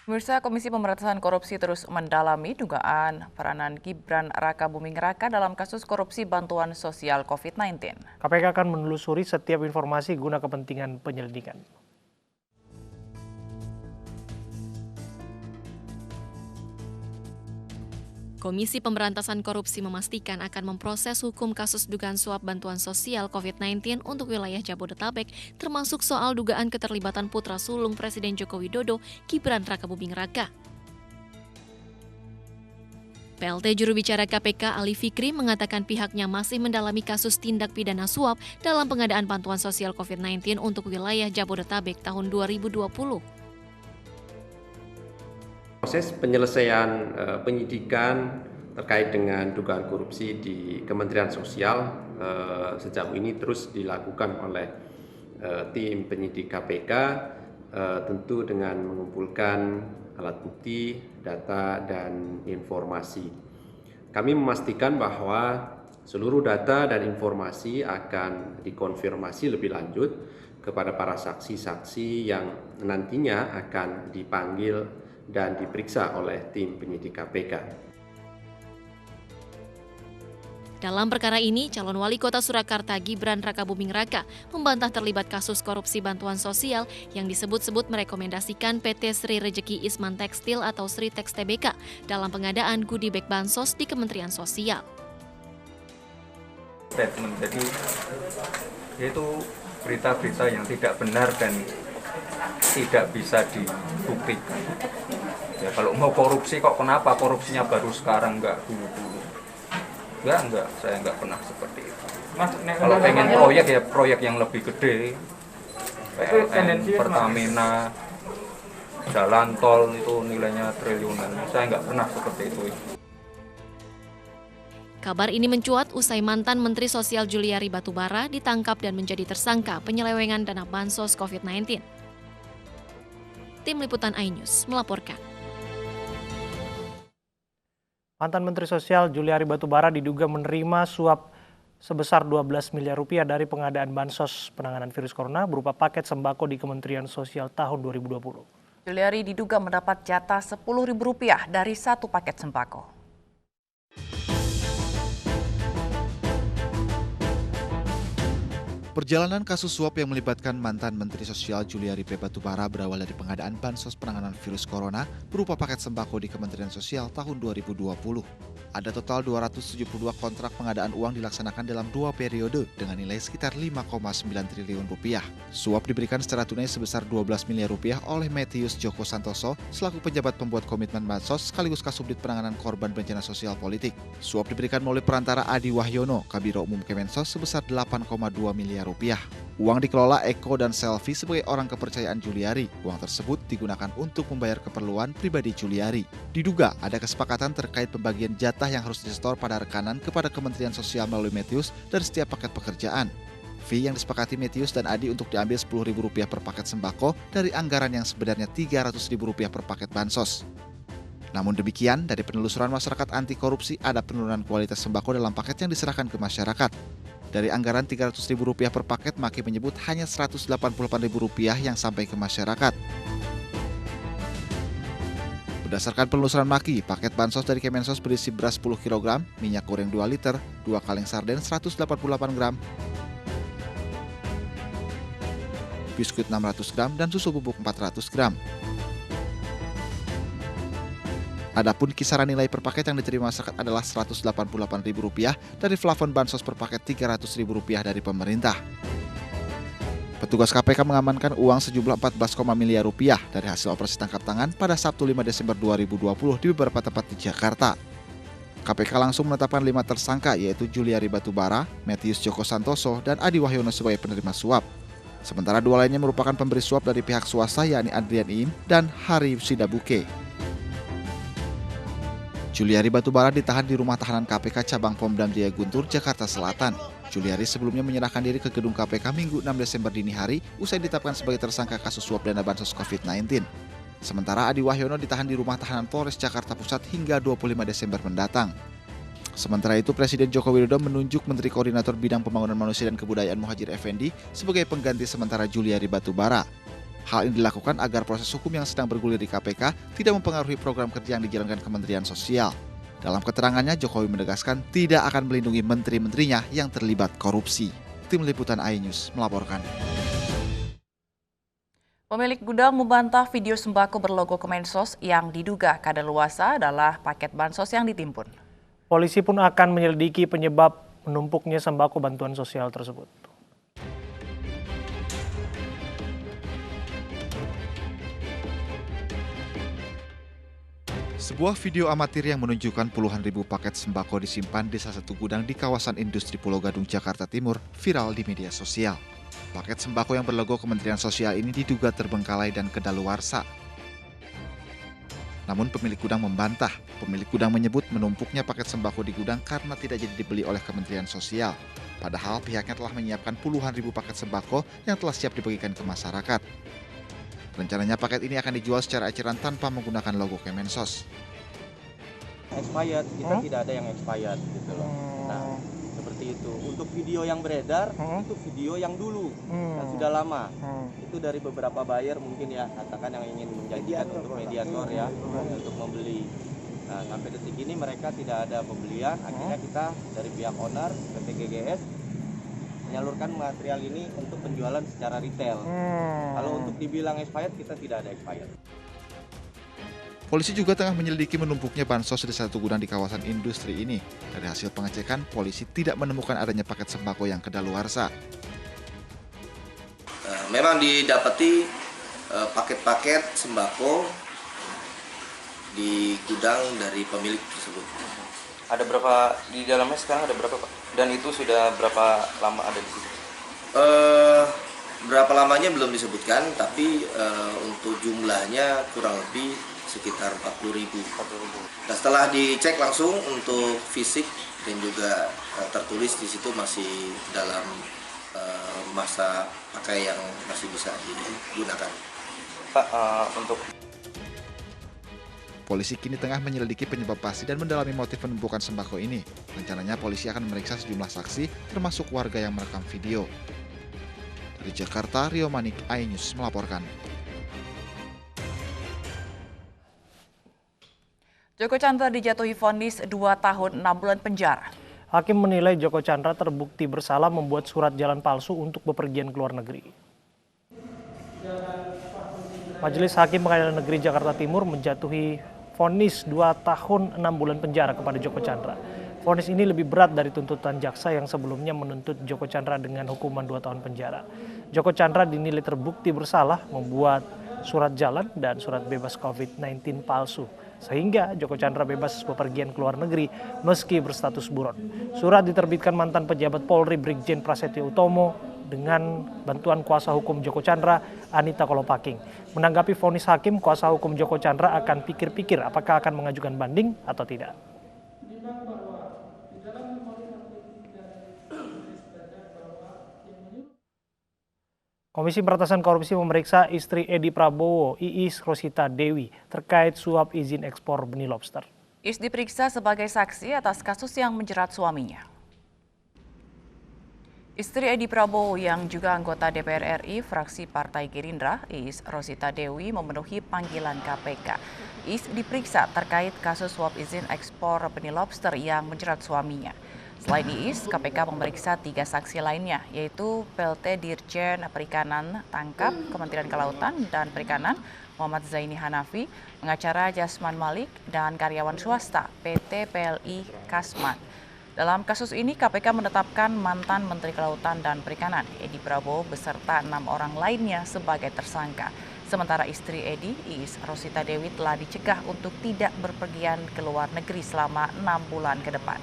Pemirsa, Komisi Pemberantasan Korupsi terus mendalami dugaan peranan Gibran Rakabuming Raka dalam kasus korupsi bantuan sosial COVID-19. KPK akan menelusuri setiap informasi guna kepentingan penyelidikan. Komisi Pemberantasan Korupsi memastikan akan memproses hukum kasus dugaan suap bantuan sosial COVID-19 untuk wilayah Jabodetabek, termasuk soal dugaan keterlibatan putra sulung Presiden Joko Widodo, Gibran Rakabuming Raka. PLT juru bicara KPK Ali Fikri mengatakan pihaknya masih mendalami kasus tindak pidana suap dalam pengadaan bantuan sosial COVID-19 untuk wilayah Jabodetabek tahun 2020. Proses penyelesaian penyidikan terkait dengan dugaan korupsi di Kementerian Sosial sejauh ini terus dilakukan oleh tim penyidik KPK, tentu dengan mengumpulkan alat bukti, data, dan informasi. Kami memastikan bahwa seluruh data dan informasi akan dikonfirmasi lebih lanjut kepada para saksi-saksi yang nantinya akan dipanggil dan diperiksa oleh tim penyidik KPK. Dalam perkara ini, calon wali kota Surakarta Gibran Rakabuming Raka membantah terlibat kasus korupsi bantuan sosial yang disebut-sebut merekomendasikan PT Sri Rejeki Isman Tekstil atau Sri Teks Tbk dalam pengadaan goodie bag bansos di Kementerian Sosial. Statement, jadi itu berita-berita yang tidak benar dan tidak bisa dibuktikan. Ya kalau mau korupsi kok kenapa korupsinya baru sekarang enggak dulu-dulu? Enggak, saya enggak pernah seperti itu. Mas, kalau pengen proyek ya proyek yang lebih gede. PLN, Pertamina, jalan tol itu nilainya triliunan. Saya enggak pernah seperti itu. Kabar ini mencuat usai mantan Menteri Sosial Juliari Batubara ditangkap dan menjadi tersangka penyelewengan dana bansos COVID-19. Tim Liputan iNews melaporkan. Mantan Menteri Sosial Juliari Batubara diduga menerima suap sebesar 12 miliar rupiah dari pengadaan bansos penanganan virus corona berupa paket sembako di Kementerian Sosial tahun 2020. Juliari diduga mendapat jatah Rp10.000 dari satu paket sembako. Perjalanan kasus suap yang melibatkan mantan Menteri Sosial Juliari P. Batubara berawal dari pengadaan bansos penanganan virus corona berupa paket sembako di Kementerian Sosial tahun 2020. Ada total 272 kontrak pengadaan uang dilaksanakan dalam 2 periode dengan nilai sekitar 5,9 triliun rupiah. Suap diberikan secara tunai sebesar 12 miliar rupiah oleh Metius Joko Santoso selaku penjabat pembuat komitmen bansos sekaligus Kasubdit Penanganan Korban Bencana Sosial Politik. Suap diberikan melalui perantara Adi Wahyono, Kabiro Umum Kemensos sebesar 8,2 miliar rupiah. Uang dikelola Eko dan Selvi sebagai orang kepercayaan Juliari. Uang tersebut digunakan untuk membayar keperluan pribadi Juliari. Diduga ada kesepakatan terkait pembagian jatah yang harus disetor pada rekanan kepada Kementerian Sosial melalui Metius dari setiap paket pekerjaan. Fee yang disepakati Metius dan Adi untuk diambil Rp10.000 per paket sembako dari anggaran yang sebenarnya Rp300.000 per paket bansos. Namun demikian, dari penelusuran masyarakat anti korupsi ada penurunan kualitas sembako dalam paket yang diserahkan ke masyarakat. Dari anggaran Rp300.000 per paket, Maki menyebut hanya Rp188.000 yang sampai ke masyarakat. Berdasarkan penelusuran Maki, paket bansos dari Kemensos berisi beras 10 kg, minyak goreng 2 liter, 2 kaleng sarden 188 gram, biskuit 600 gram, dan susu bubuk 400 gram. Adapun kisaran nilai per paket yang diterima masyarakat adalah Rp188.000 dari plafon bansos per paket Rp300.000 dari pemerintah. Petugas KPK mengamankan uang sejumlah 14, miliar rupiah dari hasil operasi tangkap tangan pada Sabtu 5 Desember 2020 di beberapa tempat di Jakarta. KPK langsung menetapkan 5 tersangka yaitu Juliari Batubara, Metius Joko Santoso, dan Adi Wahyono sebagai penerima suap. Sementara 2 lainnya merupakan pemberi suap dari pihak swasta yakni Adrian Iim dan Hari Sidabuke. Juliari Batubara ditahan di rumah tahanan KPK cabang Pom Dam Jaya Guntur, Jakarta Selatan. Juliari sebelumnya menyerahkan diri ke gedung KPK Minggu 6 Desember dini hari usai ditetapkan sebagai tersangka kasus suap dana bansos COVID-19. Sementara Adi Wahyono ditahan di rumah tahanan Polres Jakarta Pusat hingga 25 Desember mendatang. Sementara itu, Presiden Joko Widodo menunjuk Menteri Koordinator Bidang Pembangunan Manusia dan Kebudayaan Muhadjir Effendi sebagai pengganti sementara Juliari Batubara. Hal ini dilakukan agar proses hukum yang sedang bergulir di KPK tidak mempengaruhi program kerja yang dijalankan Kementerian Sosial. Dalam keterangannya, Jokowi menegaskan tidak akan melindungi menteri-menterinya yang terlibat korupsi. Tim Liputan iNews melaporkan. Pemilik gudang membantah video sembako berlogo Kemensos yang diduga kadaluarsa adalah paket bansos yang ditimbun. Polisi pun akan menyelidiki penyebab menumpuknya sembako bantuan sosial tersebut. Sebuah video amatir yang menunjukkan puluhan ribu paket sembako disimpan di salah satu gudang di kawasan industri Pulau Gadung, Jakarta Timur, viral di media sosial. Paket sembako yang berlogo Kementerian Sosial ini diduga terbengkalai dan kedaluarsa. Namun pemilik gudang membantah. Pemilik gudang menyebut menumpuknya paket sembako di gudang karena tidak jadi dibeli oleh Kementerian Sosial. Padahal pihaknya telah menyiapkan puluhan ribu paket sembako yang telah siap dibagikan ke masyarakat. Rencananya paket ini akan dijual secara eceran tanpa menggunakan logo Kemensos. Expired, kita tidak ada yang expired gitu loh. Nah, seperti itu. Untuk video yang beredar, itu video yang dulu, yang sudah lama. Itu dari beberapa buyer mungkin ya, katakan yang ingin menjanjikan untuk mediator ya, untuk membeli. Nah, sampai detik ini mereka tidak ada pembelian. Akhirnya kita dari pihak owner, PT GGS, menyalurkan material ini untuk penjualan secara retail. Kalau untuk dibilang expired, kita tidak ada expired. Polisi juga tengah menyelidiki menumpuknya bansos di satu gudang di kawasan industri ini. Dari hasil pengecekan, polisi tidak menemukan adanya paket sembako yang kedaluarsa. Memang didapati paket-paket sembako di gudang dari pemilik tersebut. Ada berapa di dalamnya sekarang, ada berapa Pak? Dan itu sudah berapa lama ada di situ? Berapa lamanya belum disebutkan, tapi untuk jumlahnya kurang lebih sekitar 40.000. Nah, setelah dicek langsung untuk fisik dan juga tertulis di situ masih dalam masa pakai yang masih bisa digunakan. Pak, untuk Polisi kini tengah menyelidiki penyebab pasti dan mendalami motif penumpukan sembako ini. Rencananya polisi akan memeriksa sejumlah saksi, termasuk warga yang merekam video. Dari Jakarta, Rio Manik, iNews melaporkan. Joko Chandra dijatuhi vonis 2 tahun 6 bulan penjara. Hakim menilai Joko Chandra terbukti bersalah membuat surat jalan palsu untuk bepergian ke luar negeri. Majelis Hakim Pengadilan Negeri Jakarta Timur menjatuhi vonis 2 tahun 6 bulan penjara kepada Joko Chandra. Vonis ini lebih berat dari tuntutan jaksa yang sebelumnya menuntut Joko Chandra dengan hukuman 2 tahun penjara. Joko Chandra dinilai terbukti bersalah membuat surat jalan dan surat bebas COVID-19 palsu, sehingga Joko Chandra bebas bepergian ke luar negeri meski berstatus buron. Surat diterbitkan mantan pejabat Polri Brigjen Prasetyo Utomo dengan bantuan kuasa hukum Joko Chandra, Anita Kolopaking. Menanggapi vonis hakim, kuasa hukum Joko Chandra akan pikir-pikir apakah akan mengajukan banding atau tidak. Komisi Pemberantasan Korupsi memeriksa istri Edi Prabowo, Iis Rosita Dewi, terkait suap izin ekspor benih lobster. Iis diperiksa sebagai saksi atas kasus yang menjerat suaminya. Istri Edi Prabowo yang juga anggota DPR RI fraksi Partai Gerindra, Iis Rosita Dewi, memenuhi panggilan KPK. Iis diperiksa terkait kasus suap izin ekspor benih lobster yang menjerat suaminya. Selain Iis, KPK memeriksa 3 saksi lainnya, yaitu PLT Dirjen Perikanan Tangkap, Kementerian Kelautan dan Perikanan, Muhammad Zaini Hanafi, pengacara Jasman Malik, dan karyawan swasta PT PLI Kasman. Dalam kasus ini, KPK menetapkan mantan Menteri Kelautan dan Perikanan, Edi Prabowo, beserta 6 orang lainnya sebagai tersangka. Sementara istri Edi, Iis Rosita Dewi, telah dicegah untuk tidak berpergian ke luar negeri selama 6 bulan ke depan.